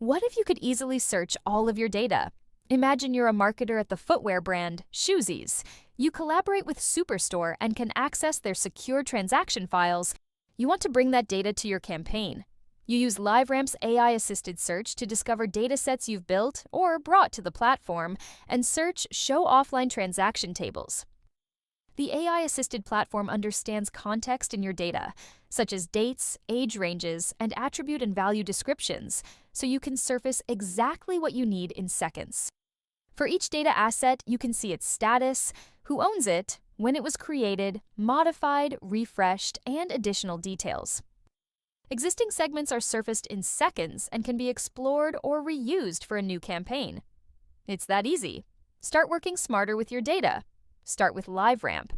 What if you could easily search all of your data? Imagine you're a marketer at the footwear brand Shoesies. You collaborate with Superstore and can access their secure transaction files. You want to bring that data to your campaign. You use LiveRamp's AI-assisted search to discover datasets you've built or brought to the platform and search Show Offline Transaction Tables. The AI-assisted platform understands context in your data, such as dates, age ranges, and attribute and value descriptions, so you can surface exactly what you need in seconds. For each data asset, you can see its status, who owns it, when it was created, modified, refreshed, and additional details. Existing segments are surfaced in seconds and can be explored or reused for a new campaign. It's that easy. Start working smarter with your data. Start with LiveRamp.